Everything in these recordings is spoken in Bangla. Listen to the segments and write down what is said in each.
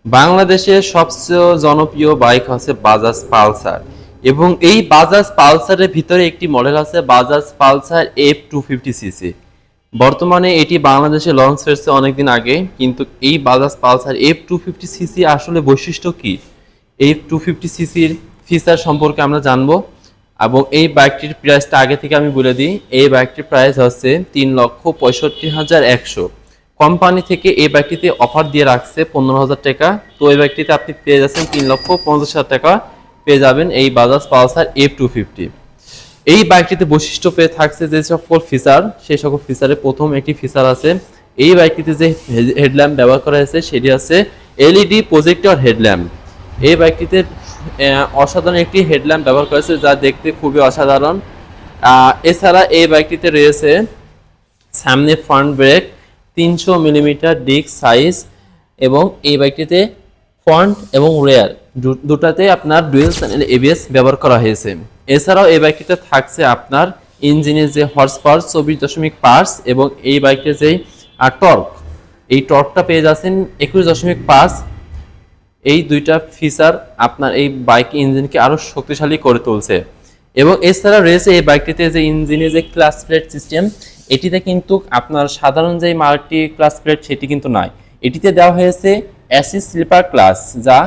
বাংলাদেশের সবচেয়ে জনপ্রিয় বাইক হচ্ছে বাজাজ পালসার এবং এই বাজাজ পালসারের ভিতরে একটি মডেল আছে বাজাজ পালসার F250cc। বর্তমানে এটি বাংলাদেশে লঞ্চ হয়েছে অনেকদিন আগে, কিন্তু এই বাজাজ পালসার F250cc আসলে বৈশিষ্ট্য কি, F250cc ফিচার সম্পর্কে আমরা জানবো। এবং এই বাইকটির প্রাইসটা আগে থেকে আমি বলে দিই, এই বাইকটির প্রাইস হচ্ছে 3,65,100। কোম্পানি থেকে এই বাইকটিতে অফার দিয়ে রাখছে 15,000 টাকা। তো এই বাইকটিতে আপনি পেয়ে যাচ্ছেন 3,50,000 টাকা পেয়ে যাবেন এই বাজাজ পালসার F250। এই বাইকটিতে বৈশিষ্ট্য পেয়ে থাকছে যে সকল ফিচার, সেই সকল ফিচারে প্রথম একটি ফিচার আছে এই বাইকটিতে যে হেডল্যাম্প ব্যবহার করা হয়েছে সেটি আছে এলইডি প্রজেক্টর হেডল্যাম্প। এই বাইকটিতে অসাধারণ একটি হেডল্যাম্প ব্যবহার করা হয়েছে যা দেখতে খুবই অসাধারণ। এছাড়া এই বাইকটিতে রয়েছে সামনে front brake, 300 millimetre disc size এবং এই বাইকটিতে ফ্রন্ট এবং রেয়ার দুটাতে আপনার ডুয়েল চ্যানেল এবিএস ব্যবহার করা হয়েছে। এছাড়াও এই বাইকটিতে থাকছে আপনার ইঞ্জিনের যে হর্স পাওয়ার 24.5 এবং এই বাইকটির যে টর্ক, এই টর্কটা পেয়ে যাচ্ছেন 21.5। এই দুইটা ফিচার আপনার এই বাইক ইঞ্জিনকে আরো শক্তিশালী করে তুলছে। এবং এছাড়া রয়েছে এই বাইকটিতে যে ইঞ্জিনের যে ক্লাচ প্লেট সিস্টেম, এটিতে কিন্তু আপনার সাধারণ যে মাল্টি ক্লাচ প্লেট সেটি কিন্তু নয়, এটিতে দেওয়া হয়েছে অ্যাসিস্ট স্লিপার ক্লাচ যা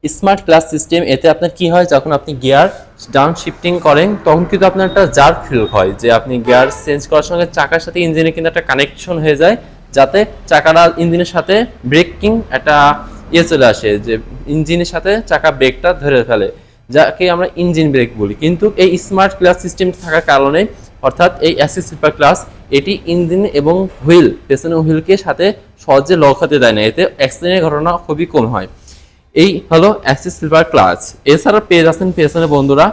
স্মার্ট ক্লাচ সিস্টেম। এতে আপনার কি হয়, যখন আপনি গিয়ার ডাউন শিফটিং করেন তখন কিন্তু আপনার একটা জার্ক ফিল হয়, যে আপনি গিয়ার চেঞ্জ করার সঙ্গে চাকার সাথে ইঞ্জিনের কিন্তু একটা কানেকশন হয়ে যায়, যাতে চাকাটা ইঞ্জিনের সাথে ব্রেকিং একটা চলে আসে, যে ইঞ্জিনের সাথে চাকা ব্রেকটা ধরে ফেলে, যাকে আমরা ইঞ্জিন ব্রেক বলি। কিন্তু এই স্মার্ট ক্লাচ সিস্টেম থাকার কারণে, অর্থাৎ এই অ্যাসিস্ট স্লিপার ক্লাচ, এটি ইঞ্জিন এবং হুইল, পেছনের হুইলকে সাথে সহজে লক হতে দেয় না, এতে অ্যাক্সিডেন্টের ঘটনা খুবই কম হয়। এই হলো অ্যাসিস্ট স্লিপার ক্লাচ। এছাড়া পেয়ে যাচ্ছেন পেছনে বন্ধুরা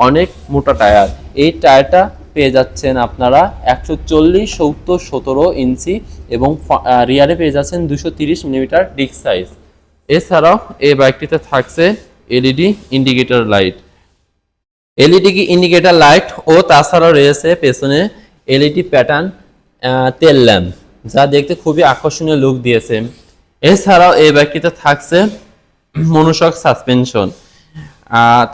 অনেক মোটা টায়ার। এই টায়ারটা পেয়ে যাচ্ছেন আপনারা 140, 70, 17 ইঞ্চি এবং রিয়ারে পেয়ে যাচ্ছেন 230 মিলিমিটার ডিস্ক সাইজ। এছাড়াও এই বাইকটিতে থাকছে LED indicator light, LED indicator light ও তাছাড়াও রয়েছে পেছনে এলইডি প্যাটার্ন তেল ল্যাম্প, যা দেখতে খুবই আকর্ষণীয় লুক দিয়েছে। এছাড়াও এই বাইকটিতে থাকছে মনোশক সাসপেনশন।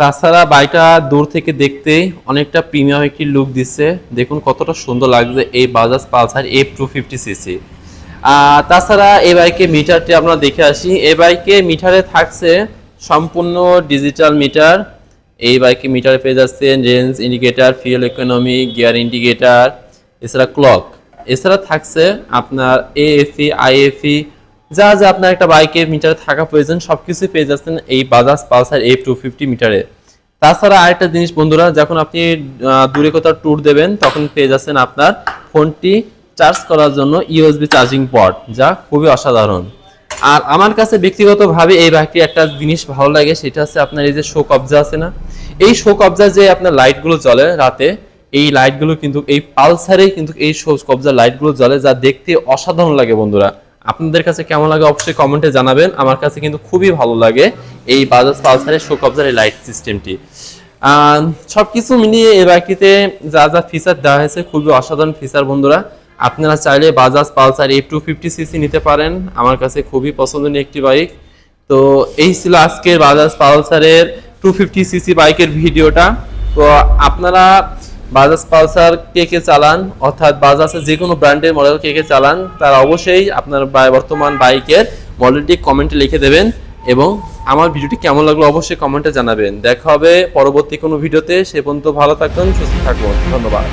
তাছাড়া বাইকটা দূর থেকে দেখতে অনেকটা প্রিমিয়াম একটি লুক দিচ্ছে, দেখুন কতটা সুন্দর লাগছে এই বাজাজ পালসার F250cc। তাছাড়া এই বাইকে মিটারটি আমরা দেখে আসি। এই বাইকে মিটারে থাকছে সম্পূর্ণ ডিজিটাল মিটার। এই বাইকে মিটারে পেয়ে যাচ্ছেন range indicator, fuel economy, gear indicator, এছাড়া ক্লক। এছাড়া থাকছে আপনার এএফই, আইএফই, যা যা আপনার একটা বাইকের মিটারে থাকা প্রয়োজন সবকিছু পেয়ে যাচ্ছেন এই বাজাজ পালসার F250 মিটারে। তাছাড়া আরেকটা জিনিস বন্ধুরা, যখন আপনি দূরে কোথাও ট্যুর দেবেন তখন পেয়ে যাচ্ছেন আপনার ফোনটি চার্জ করার জন্য ইউএসবি চার্জিং পোর্ট, যা খুবই অসাধারণ। আর আমার কাছে ব্যক্তিগতভাবে এই বাইকটি একটা জিনিস ভালো লাগে, সেটা হচ্ছে আপনার এই যে শো কবজা আছে না, এই শো কবজা যে আপনার লাইটগুলো জ্বলে রাতে, এই লাইটগুলো কিন্তু এই পালসারে কিন্তু এই শো কবজা লাইটগুলো জ্বলে, যা দেখতে অসাধারণ লাগে বন্ধুরা। আপনাদের কাছে কেমন লাগে অবশ্যই কমেন্টে জানাবেন। আমার কাছে কিন্তু খুবই ভালো লাগে এই বাজাজ পালসারের শো কবজার এই লাইট সিস্টেমটি। সবকিছু মিলিয়ে এই বাইকটিতে যা যা ফিচার দেওয়া হয়েছে খুবই অসাধারণ ফিচার বন্ধুরা। আপনারা চাইলে বাজাজ পালসার F250cc নিতে পারেন, আমার কাছে খুবই পছন্দনীয় একটি বাইক। তো এই ছিল আজকের বাজাজ পালসারের 250cc বাইকের ভিডিওটা। তো আপনারা বাজাজ পালসার কে কে চালান, অর্থাৎ বাজাজের যে কোনো ব্র্যান্ডের মডেল কে কে চালান, তারা অবশ্যই আপনার বর্তমান বাইকের মডেলটি কমেন্টে লিখে দেবেন এবং আমার ভিডিওটি কেমন লাগলো অবশ্যই কমেন্টে জানাবেন। দেখা হবে পরবর্তী কোনো ভিডিওতে, সে পর্যন্ত ভালো থাকুন, সুস্থ থাকুন, ধন্যবাদ।